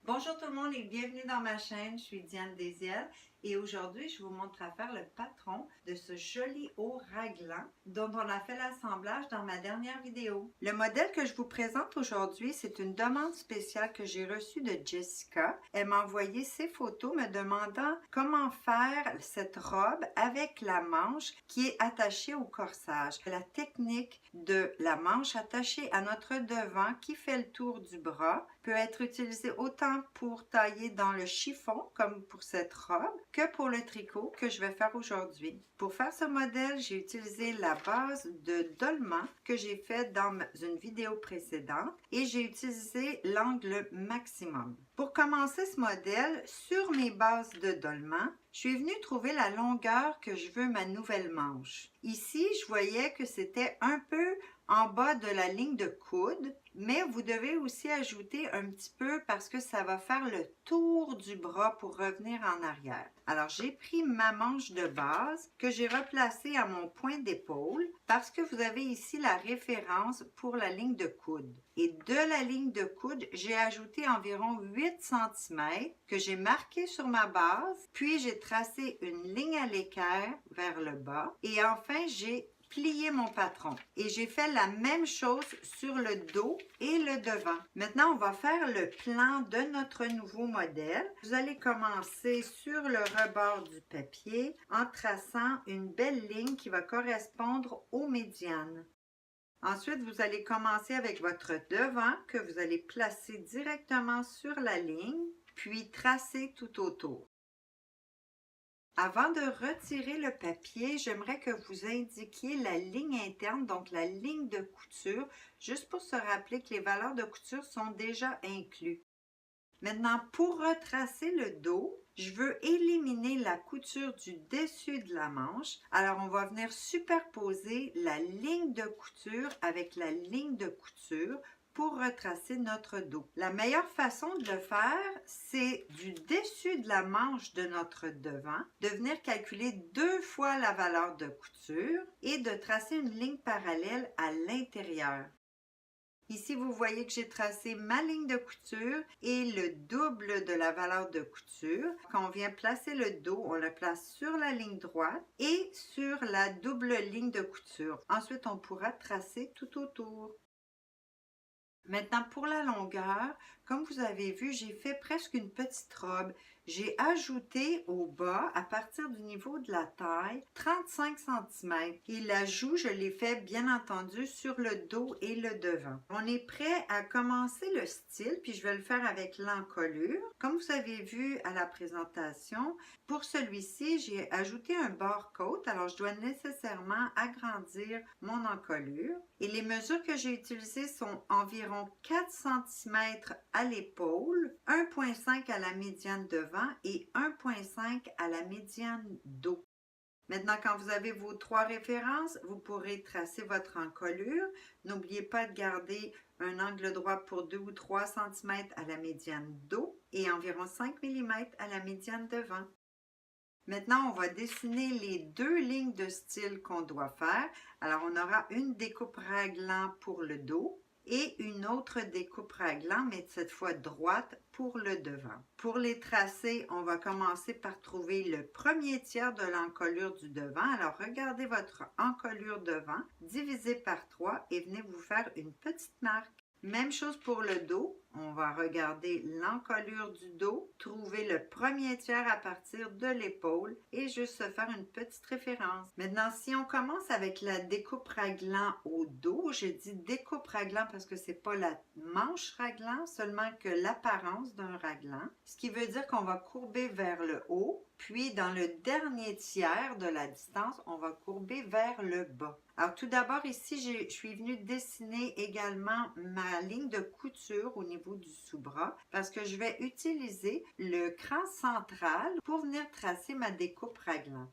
Bonjour tout le monde et bienvenue dans ma chaîne, je suis Diane Desiel et aujourd'hui je vous montre à faire le patron de ce joli haut raglan dont on a fait l'assemblage dans ma dernière vidéo. Le modèle que je vous présente aujourd'hui, c'est une demande spéciale que j'ai reçue de Jessica. Elle m'a envoyé ses photos me demandant comment faire cette robe avec la manche qui est attachée au corsage. La technique de la manche attachée à notre devant qui fait le tour du bras peut être utilisée autant pour tailler dans le chiffon comme pour cette robe que pour le tricot que je vais faire aujourd'hui. Pour faire ce modèle, j'ai utilisé la base de dolman que j'ai fait dans une vidéo précédente et j'ai utilisé l'angle maximum. Pour commencer ce modèle, sur mes bases de dolman, je suis venue trouver la longueur que je veux ma nouvelle manche. Ici, je voyais que c'était un peu en bas de la ligne de coude, mais vous devez aussi ajouter un petit peu parce que ça va faire le tour du bras pour revenir en arrière. Alors, j'ai pris ma manche de base que j'ai replacée à mon point d'épaule parce que vous avez ici la référence pour la ligne de coude. Et de la ligne de coude, j'ai ajouté environ 8 cm que j'ai marqué sur ma base, puis j'ai tracé une ligne à l'équerre vers le bas et enfin j'ai plié mon patron. Et j'ai fait la même chose sur le dos et le devant. Maintenant, on va faire le plan de notre nouveau modèle. Vous allez commencer sur le rebord du papier en traçant une belle ligne qui va correspondre aux médianes. Ensuite, vous allez commencer avec votre devant que vous allez placer directement sur la ligne, puis tracer tout autour. Avant de retirer le papier, j'aimerais que vous indiquiez la ligne interne, donc la ligne de couture, juste pour se rappeler que les valeurs de couture sont déjà incluses. Maintenant, pour retracer le dos, je veux éliminer la couture du dessus de la manche. Alors, on va venir superposer la ligne de couture avec la ligne de couture pour retracer notre dos. La meilleure façon de le faire, c'est du dessus de la manche de notre devant, de venir calculer 2 fois la valeur de couture et de tracer une ligne parallèle à l'intérieur. Ici, vous voyez que j'ai tracé ma ligne de couture et le double de la valeur de couture. Quand on vient placer le dos, on le place sur la ligne droite et sur la double ligne de couture. Ensuite, on pourra tracer tout autour. Maintenant, pour la longueur, comme vous avez vu, j'ai fait presque une petite robe. J'ai ajouté au bas, à partir du niveau de la taille, 35 cm. Et l'ajout, je l'ai fait bien entendu sur le dos et le devant. On est prêt à commencer le style, puis je vais le faire avec l'encolure. Comme vous avez vu à la présentation, pour celui-ci, j'ai ajouté un bord-côte. Alors, je dois nécessairement agrandir mon encolure. Et les mesures que j'ai utilisées sont environ 4 cm à l'épaule, 1,5 à la médiane devant et 1,5 à la médiane dos. Maintenant, quand vous avez vos 3 références, vous pourrez tracer votre encolure. N'oubliez pas de garder un angle droit pour 2 ou 3 cm à la médiane dos et environ 5 mm à la médiane devant. Maintenant, on va dessiner les 2 lignes de style qu'on doit faire. Alors, on aura une découpe raglan pour le dos et une autre découpe raglan, mais cette fois droite pour le devant. Pour les tracer, on va commencer par trouver le premier tiers de l'encolure du devant. Alors, regardez votre encolure devant, divisé par 3 et venez vous faire une petite marque. Même chose pour le dos, on va regarder l'encolure du dos, trouver le premier tiers à partir de l'épaule et juste se faire une petite référence. Maintenant, si on commence avec la découpe raglan au dos, je dis découpe raglan parce que c'est pas la manche raglan, seulement que l'apparence d'un raglan, ce qui veut dire qu'on va courber vers le haut, puis dans le dernier tiers de la distance, on va courber vers le bas. Alors tout d'abord ici, je suis venue dessiner également ma ligne de couture au niveau du sous-bras parce que je vais utiliser le cran central pour venir tracer ma découpe raglan.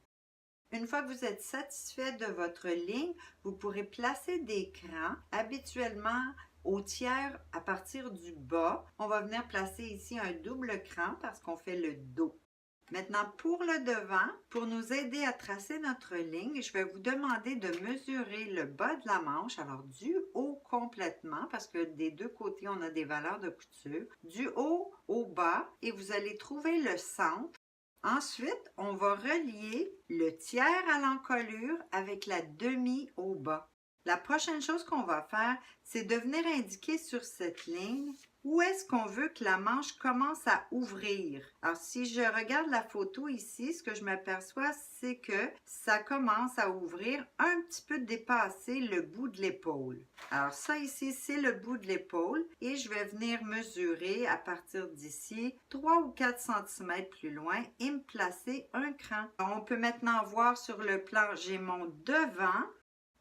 Une fois que vous êtes satisfait de votre ligne, vous pourrez placer des crans. Habituellement, au tiers à partir du bas, on va venir placer ici un double cran parce qu'on fait le dos. Maintenant, pour le devant, pour nous aider à tracer notre ligne, je vais vous demander de mesurer le bas de la manche, alors du haut complètement, parce que des deux côtés, on a des valeurs de couture, du haut au bas, et vous allez trouver le centre. Ensuite, on va relier le tiers à l'encolure avec la demi au bas. La prochaine chose qu'on va faire, c'est de venir indiquer sur cette ligne où est-ce qu'on veut que la manche commence à ouvrir. Alors, si je regarde la photo ici, ce que je m'aperçois, c'est que ça commence à ouvrir un petit peu dépasser le bout de l'épaule. Alors, ça ici, c'est le bout de l'épaule et je vais venir mesurer à partir d'ici 3 ou 4 cm plus loin et me placer un cran. Alors, on peut maintenant voir sur le plan, j'ai mon devant,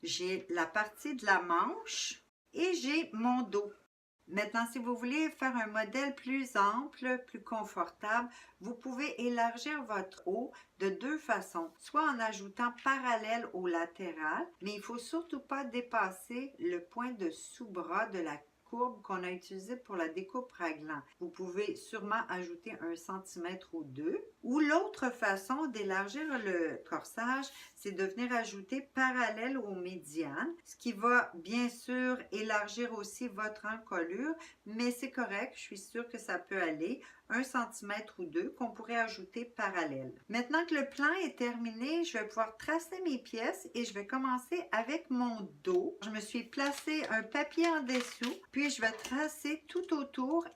j'ai la partie de la manche et j'ai mon dos. Maintenant, si vous voulez faire un modèle plus ample, plus confortable, vous pouvez élargir votre haut de deux façons. Soit en ajoutant parallèle au latéral, mais il ne faut surtout pas dépasser le point de sous-bras de la courbe qu'on a utilisée pour la découpe raglan. Vous pouvez sûrement ajouter 1 cm ou 2. Ou l'autre façon d'élargir le corsage, c'est de venir ajouter parallèle aux médianes, ce qui va bien sûr élargir aussi votre encolure, mais c'est correct, je suis sûre que ça peut aller. 1 cm ou 2 qu'on pourrait ajouter parallèle. Maintenant que le plan est terminé, je vais pouvoir tracer mes pièces et je vais commencer avec mon dos. Je me suis placé un papier en dessous, puis je vais tracer tout autour.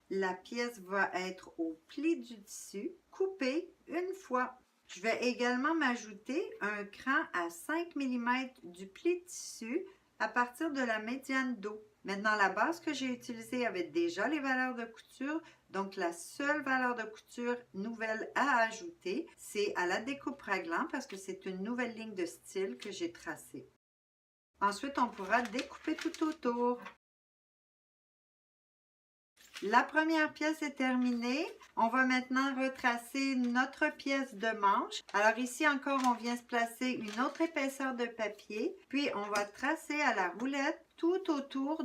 La pièce va être au pli du tissu, coupée une fois. Je vais également m'ajouter un cran à 5 mm du pli de tissu à partir de la médiane dos. Maintenant, la base que j'ai utilisée avait déjà les valeurs de couture, donc la seule valeur de couture nouvelle à ajouter, c'est à la découpe raglan parce que c'est une nouvelle ligne de style que j'ai tracée. Ensuite, on pourra découper tout autour. La première pièce est terminée. On va maintenant retracer notre pièce de manche. Alors ici encore, on vient se placer une autre épaisseur de papier. Puis on va tracer à la roulette tout autour.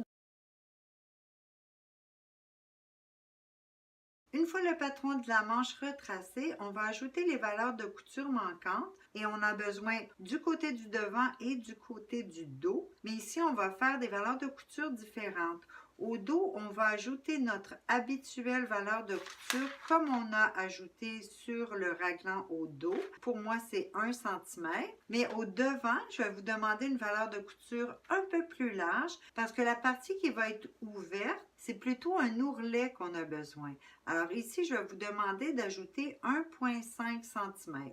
Une fois le patron de la manche retracé, on va ajouter les valeurs de couture manquantes et on a besoin du côté du devant et du côté du dos. Mais ici, on va faire des valeurs de couture différentes. Au dos, on va ajouter notre habituelle valeur de couture comme on a ajouté sur le raglan au dos. Pour moi, c'est 1 cm. Mais au devant, je vais vous demander une valeur de couture un peu plus large parce que la partie qui va être ouverte, c'est plutôt un ourlet qu'on a besoin. Alors ici, je vais vous demander d'ajouter 1,5 cm.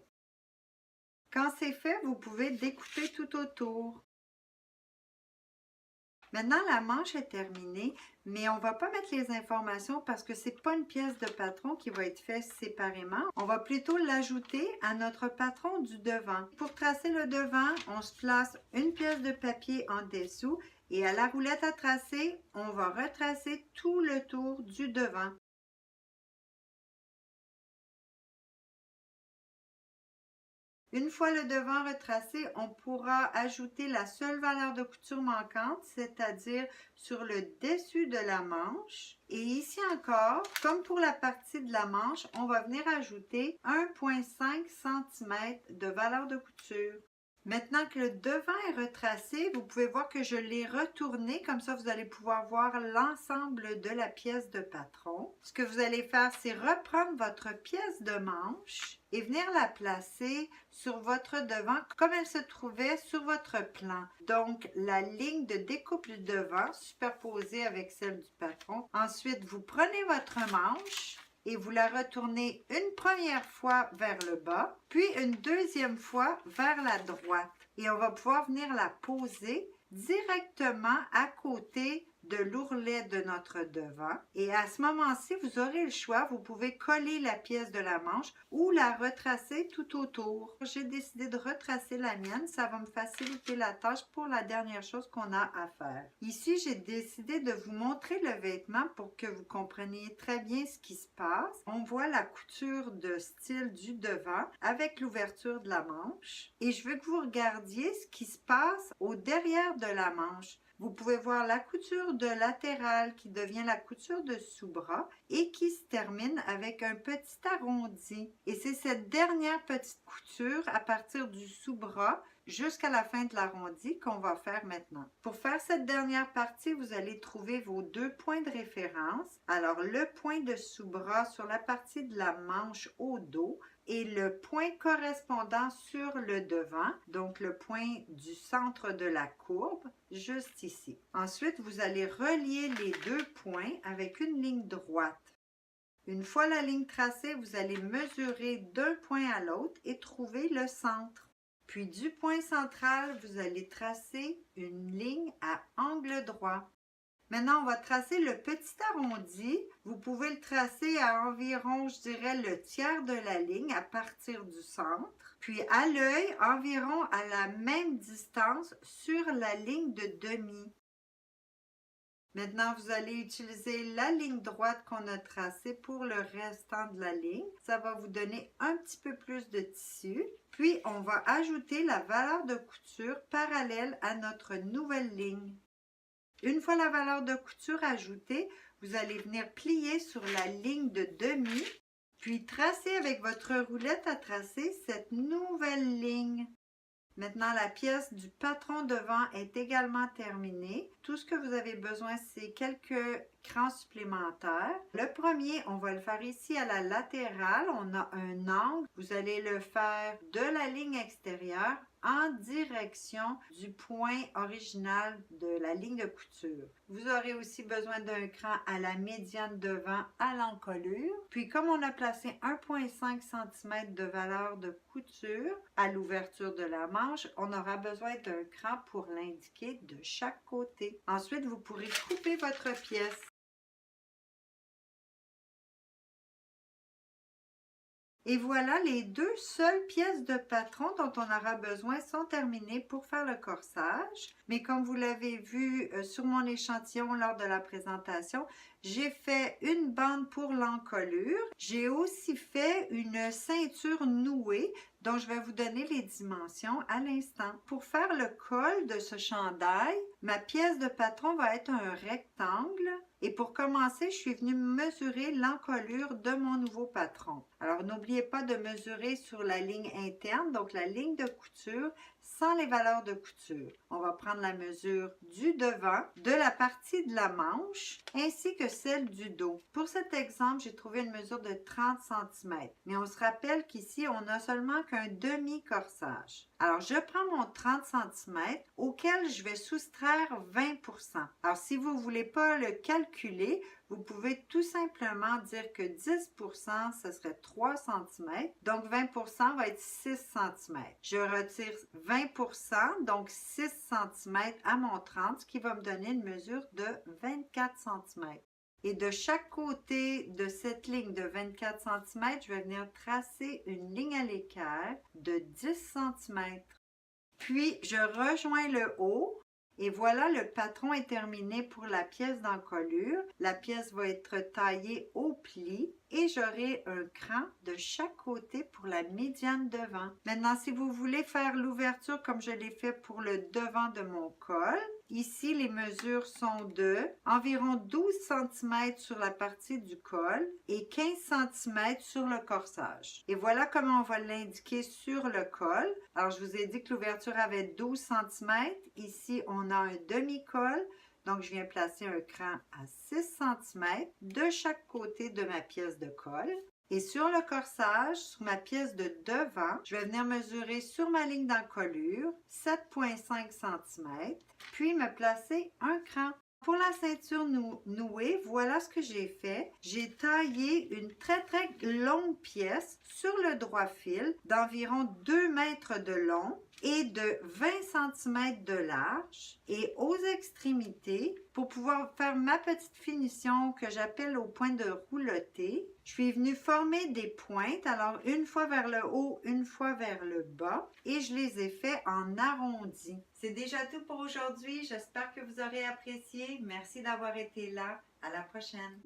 Quand c'est fait, vous pouvez découper tout autour. Maintenant, la manche est terminée, mais on ne va pas mettre les informations parce que ce n'est pas une pièce de patron qui va être faite séparément. On va plutôt l'ajouter à notre patron du devant. Pour tracer le devant, on se place une pièce de papier en dessous et à la roulette à tracer, on va retracer tout le tour du devant. Une fois le devant retracé, on pourra ajouter la seule valeur de couture manquante, c'est-à-dire sur le dessus de la manche. Et ici encore, comme pour la partie de la manche, on va venir ajouter 1,5 cm de valeur de couture. Maintenant que le devant est retracé, vous pouvez voir que je l'ai retourné, comme ça vous allez pouvoir voir l'ensemble de la pièce de patron. Ce que vous allez faire, c'est reprendre votre pièce de manche et venir la placer sur votre devant comme elle se trouvait sur votre plan. Donc, la ligne de découpe du devant superposée avec celle du patron. Ensuite, vous prenez votre manche et vous la retournez une première fois vers le bas, puis une deuxième fois vers la droite. Et on va pouvoir venir la poser directement à côté de l'ourlet de notre devant. Et à ce moment-ci, vous aurez le choix. Vous pouvez coller la pièce de la manche ou la retracer tout autour. J'ai décidé de retracer la mienne. Ça va me faciliter la tâche pour la dernière chose qu'on a à faire. Ici, j'ai décidé de vous montrer le vêtement pour que vous compreniez très bien ce qui se passe. On voit la couture de style du devant avec l'ouverture de la manche. Et je veux que vous regardiez ce qui se passe au derrière de la manche. vous pouvez voir la couture de latérale qui devient la couture de sous-bras et qui se termine avec un petit arrondi. Et c'est cette dernière petite couture à partir du sous-bras jusqu'à la fin de l'arrondi qu'on va faire maintenant. Pour faire cette dernière partie, vous allez trouver vos 2 points de référence. Alors, le point de sous-bras sur la partie de la manche au dos et le point correspondant sur le devant, donc le point du centre de la courbe, juste ici. Ensuite, vous allez relier les 2 points avec une ligne droite. Une fois la ligne tracée, vous allez mesurer d'un point à l'autre et trouver le centre. Puis du point central, vous allez tracer une ligne à angle droit. Maintenant, on va tracer le petit arrondi. Vous pouvez le tracer à environ, je dirais, le tiers de la ligne à partir du centre. Puis à l'œil, environ à la même distance sur la ligne de demi. Maintenant, vous allez utiliser la ligne droite qu'on a tracée pour le restant de la ligne. Ça va vous donner un petit peu plus de tissu. Puis, on va ajouter la valeur de couture parallèle à notre nouvelle ligne. Une fois la valeur de couture ajoutée, vous allez venir plier sur la ligne de demi, puis tracer avec votre roulette à tracer cette nouvelle ligne. Maintenant, la pièce du patron devant est également terminée. Tout ce que vous avez besoin, c'est quelques crans supplémentaires. Le premier, on va le faire ici à la latérale. On a un angle. Vous allez le faire de la ligne extérieure en direction du point original de la ligne de couture. Vous aurez aussi besoin d'un cran à la médiane devant à l'encolure. Puis comme on a placé 1,5 cm de valeur de couture à l'ouverture de la manche, on aura besoin d'un cran pour l'indiquer de chaque côté. Ensuite, vous pourrez couper votre pièce. Et voilà, les 2 seules pièces de patron dont on aura besoin sont terminées pour faire le corsage. Mais comme vous l'avez vu sur mon échantillon lors de la présentation, j'ai fait une bande pour l'encolure. J'ai aussi fait une ceinture nouée dont je vais vous donner les dimensions à l'instant. Pour faire le col de ce chandail, ma pièce de patron va être un rectangle. Et pour commencer, je suis venue mesurer l'encolure de mon nouveau patron. Alors, n'oubliez pas de mesurer sur la ligne interne, donc la ligne de couture, sans les valeurs de couture. On va prendre la mesure du devant, de la partie de la manche, ainsi que celle du dos. Pour cet exemple, j'ai trouvé une mesure de 30 cm. Mais on se rappelle qu'ici, on n'a seulement qu'un demi-corsage. Alors, je prends mon 30 cm auquel je vais soustraire 20 %. Alors, si vous ne voulez pas le calculer, vous pouvez tout simplement dire que 10 %, ce serait 3 cm. Donc, 20 % va être 6 cm. Je retire 20 %, donc 6 cm à mon 30, ce qui va me donner une mesure de 24 cm. Et de chaque côté de cette ligne de 24 cm, je vais venir tracer une ligne à l'équerre de 10 cm. Puis, je rejoins le haut. Et voilà, le patron est terminé pour la pièce d'encolure. La pièce va être taillée au pli et j'aurai un cran de chaque côté pour la médiane devant. Maintenant, si vous voulez faire l'ouverture comme je l'ai fait pour le devant de mon col, ici, les mesures sont de environ 12 cm sur la partie du col et 15 cm sur le corsage. Et voilà comment on va l'indiquer sur le col. Alors, je vous ai dit que l'ouverture avait 12 cm. Ici, on a un demi-col. Donc, je viens placer un cran à 6 cm de chaque côté de ma pièce de col. Et sur le corsage, sur ma pièce de devant, je vais venir mesurer sur ma ligne d'encolure 7,5 cm, puis me placer un cran. Pour la ceinture nouée, voilà ce que j'ai fait. J'ai taillé une très longue pièce sur le droit fil d'environ 2 mètres de long et de 20 cm de large. Et aux extrémités, pour pouvoir faire ma petite finition que j'appelle au point de rouleté, je suis venue former des pointes, alors une fois vers le haut, une fois vers le bas, et je les ai fait en arrondi. C'est déjà tout pour aujourd'hui. J'espère que vous aurez apprécié. Merci d'avoir été là. À la prochaine.